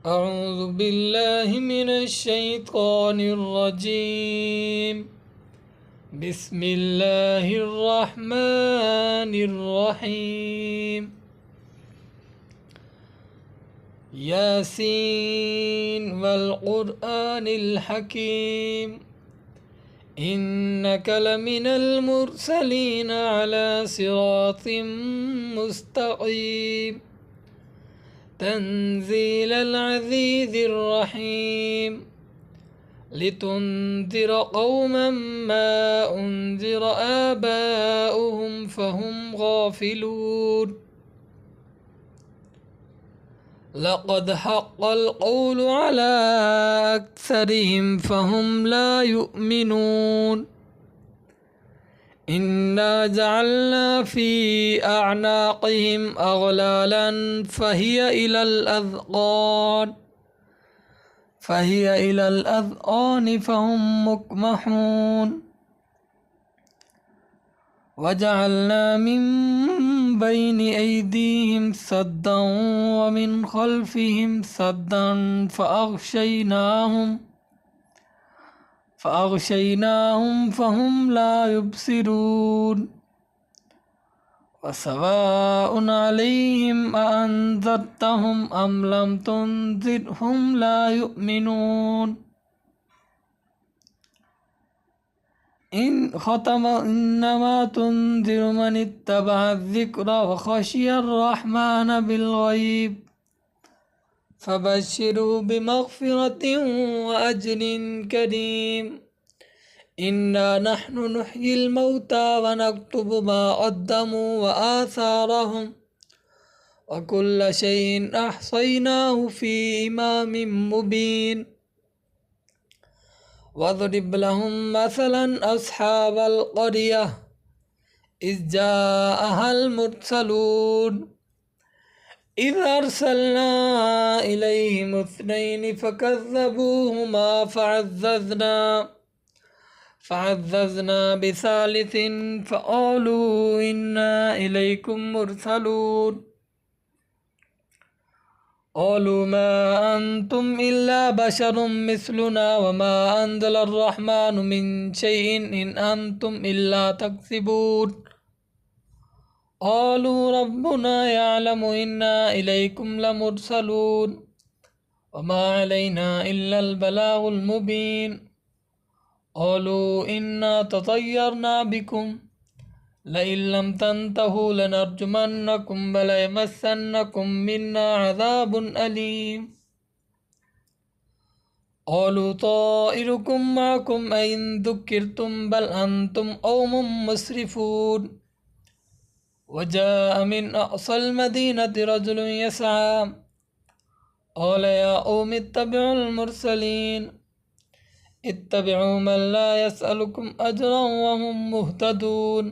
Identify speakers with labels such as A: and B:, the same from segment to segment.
A: أعوذ بالله من الشيطان الرجيم. بسم الله الرحمن الرحيم. ياسين والقرآن الحكيم إنك لمن المرسلين على صراط مستقيم تنزيل العزيز الرحيم لتنذر قوما ما أنذر آباؤهم فهم غافلون لقد حق القول على أكثرهم فهم لا يؤمنون إنا جعلنا في أعناقهم أغلالا فهي إلى الأذقان فهم مقمحون وجعلنا من بين أيديهم سدا ومن خلفهم سدا فأغشيناهم فهم لا يبصرون وسواء عليهم أأنذرتهم أم لم تنذرهم لا يؤمنون إنما تنذر من اتبع الذكر وخشي الرحمن بالغيب فبشروا بمغفرة وأجر كريم إنا نحن نحيي الموتى ونكتب ما قدموا وآثارهم وكل شيء أحصيناه في إمام مبين واضرب لهم مثلا أصحاب القرية إذ جاءها المرسلون إذ أرسلنا إليهم اثنين فكذبوهما فعززنا بثالث فقالوا إنا إليكم مرسلون قالوا ما أنتم إلا بشر مثلنا وما أنزل الرحمن من شيء إن أنتم إلا تكذبون قالوا ربنا يعلم إنا إليكم لمرسلون وما علينا إلا البلاغ المبين قالوا إنا تطيرنا بكم لئن لم تنتهوا لنرجمنكم وليمسنكم منا عذاب أليم قالوا طائركم معكم أئن ذكرتم بل أنتم قوم مسرفون وجاء من أقصى المدينة رجل يسعى قال يا قوم اتبعوا المرسلين اتبعوا من لا يسألكم أجرا وهم مهتدون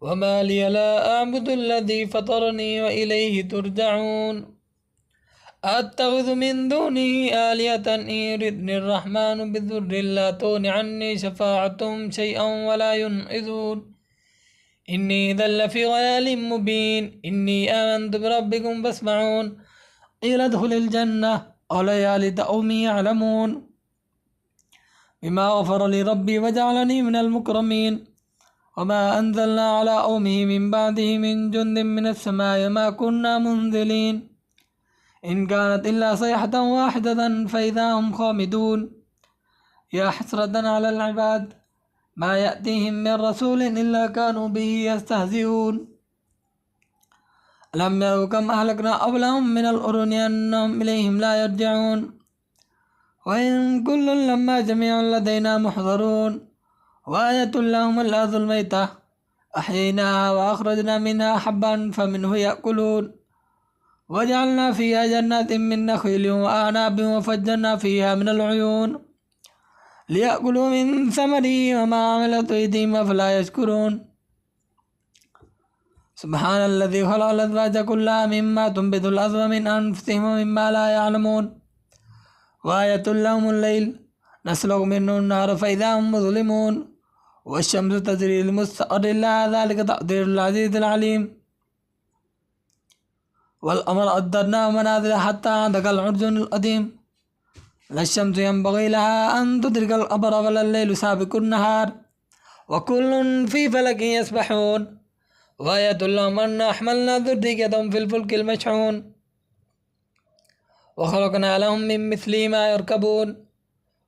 A: وما لي لا أعبد الذي فطرني وإليه ترجعون أتخذ من دونه آلهة إن يردني الرحمن بضر لا تغن عني شفاعتهم شيئا ولا ينقذون إني إذا لفي ضلال مبين إني آمنت بربكم فاسمعون قيل ادخل الجنة قال يا ليت قومي يعلمون بما غفر لي ربي وجعلني من المكرمين وما أنزلنا على قومه من بعده من جند من السماء ما كنا منزلين إن كانت إلا صيحة واحدة فإذا هم خامدون يا حسرة على العباد ما يأتيهم من رسول إلا كانوا به يستهزئون ألم يروا كم أهلكنا قبلهم من القرون أنهم إليهم لا يرجعون وإن كل لما جميع لدينا محضرون وآية لهم الأرض الميتة أحييناها وأخرجنا منها حبا فمنه يأكلون وجعلنا فيها جنات من نخيل وأعناب وفجرنا فيها من العيون ليأكلوا من ثمره وما عملت أيديهم أفلا يشكرون سبحان الذي خلق الأزواج كلها مما تنبت الأرض من أنفسهم ومما لا يعلمون وآية لهم الليل نسلك منه النار فإذا هم مظلمون والشمس تجري لمستقر لها ذلك تقدير العزيز العليم والأمر قدرناه منازل حتى عاد كالعرجون القديم. لا الشمس ينبغي لها أن تدرك القمر ولا الليل سابق النهار وكل في فلك يسبحون. وآية لهم أنا حملنا ذريتهم في الفلك المشحون وخلقنا لهم من مثل ما يركبون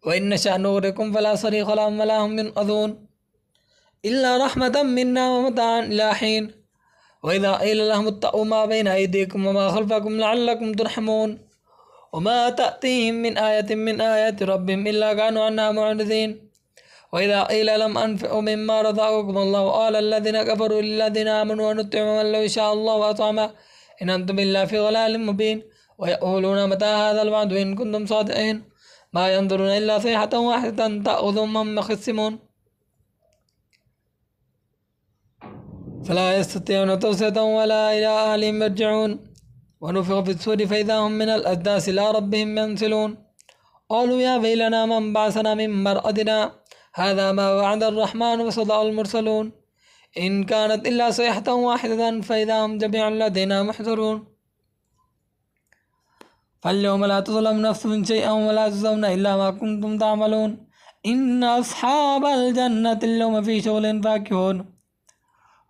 A: وإن نشأ نغرقكم فلا صريخ لهم ولا هم ينقذون إلا رحمة منا ومتاعا إلى حين. وإذا قيل لهم اتقوا ما بين أيديكم وما خلفكم لعلكم ترحمون وما تأتيهم من آية من آيات ربهم إلا كانوا عنها معرضين. وإذا قيل لهم أنفقوا مما رزقكم الله قال الذين كفروا للذين آمنوا ونطعم من لو شاء الله أطعمه إن أنتم إلا في ضلال مبين. ويقولون متى هذا الوعد إن كنتم صادقين ما ينظرون إلا صيحة واحدة تأخذهم هم يخصمون فلا يستطيعون توصية ولا إلى أهلهم يرجعون. ونفخ في الصور فإذا هم من الأجداث إلى ربهم ينسلون قالوا يا ويلنا من بعثنا من مرقدنا هذا ما وعد الرحمن وصدق المرسلون إن كانت إلا صيحة واحدة فإذا هم جميع لدينا محضرون. فاليوم لا تظلم نفس شيئا ولا تجزون إلا ما كنتم تعملون إن أصحاب الجنة اليوم في شغل فاكهون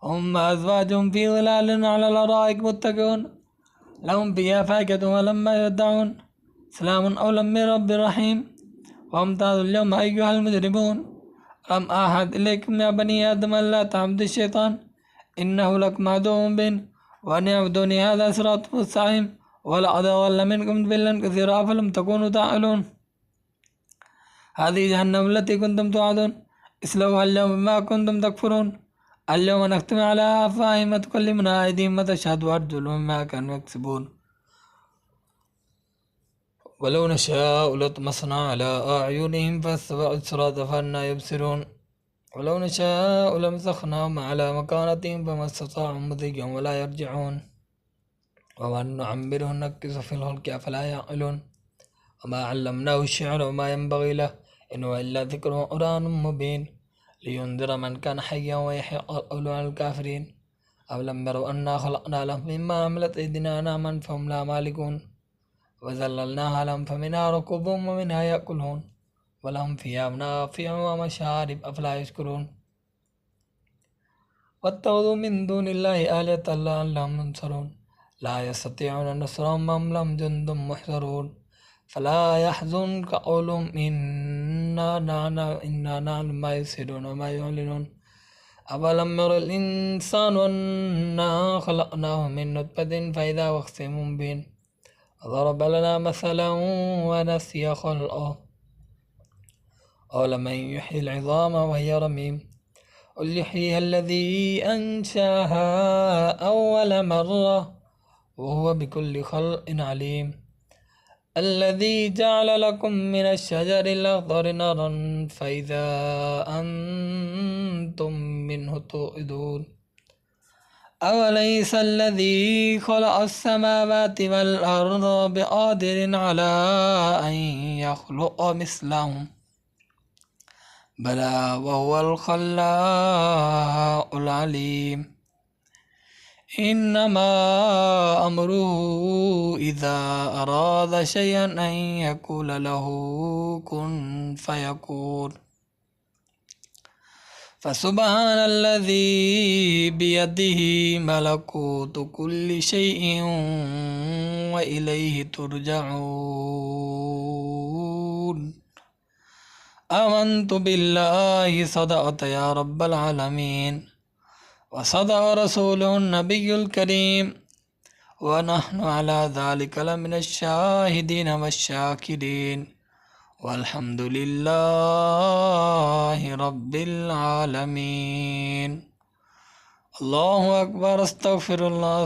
A: هم أزواجهم في ظلال على الأرائك متكئون لهم فيها فاكهة ولما يدعون سلام قولا من رب رحيم. وامتازوا اليوم أيها المجرمون ألم أعهد إليكم يا بني آدم ألا تعبدوا الشيطان إنه لكم عدو مبين وأن يعبدوني هذا صراط مستقيم ولقد أضل منكم جبلا كثيرا أفلم تكونوا تعقلون. هذه جهنم التي كنتم توعدون اصلوها اليوم بما كنتم تكفرون اليوم نختم على أفواههم وتكلمنا أيديهم وتشهد أرجلهم بما كانوا يكسبون. ولو نشاء لطمسنا على أعينهم فاستبقوا الصراط فأنى يبصرون ولو نشاء لمسخناهم على مكانتهم فما استطاعوا مضيا ولا يرجعون ومن نعمره نكس في الخلق أفلا يعقلون. وما علمناه الشعر وما ينبغي له إن هو إلا ذكر وقرآن مبين لينذر من كان حيا ويحيى القول على الكافرين. أولم يروا أنا خلقنا لهم مما عملت أيدينا أنعاما فهم لا مالكون وذللناها لهم فمنها ركوبهم ومنها يأكلون ولهم فيها منافع ومشارب أفلا يشكرون. واتخذوا من دون الله آلهة لعلهم ينصرون لا يستطيعون نصرهم وهم لهم جند محضرون. فلا يحزنك قولهم إنا نعلم ما يسرون وما يعلنون. أولم ير الإنسان أنا خلقناه من نطفة فإذا هو خصيم مبين ضرب لنا مثلا ونسي خلقه قال من يحيي العظام وهي رميم قل يحييها الذي أنشاها أول مرة وهو بكل خلق عليم الذي جعل لكم من الشجر الأخضر نارا فإذا أنتم منه توقدون أوليس الذي خلق السماوات والأرض بقادر على أن يخلق مثلهم بلى وهو الخلاق العليم. إنما أمره إذا أراد شيئا أن يقول له كن فيكون. فسبحان الذي بيده ملكوت كل شيء وإليه ترجعون. آمنت بالله صدقت يا رب العالمين وصدق رسوله النبي الكريم ونحن على ذلك لمن الشاهدين والشاكرين والحمد لله رب العالمين. الله أكبر. استغفر الله.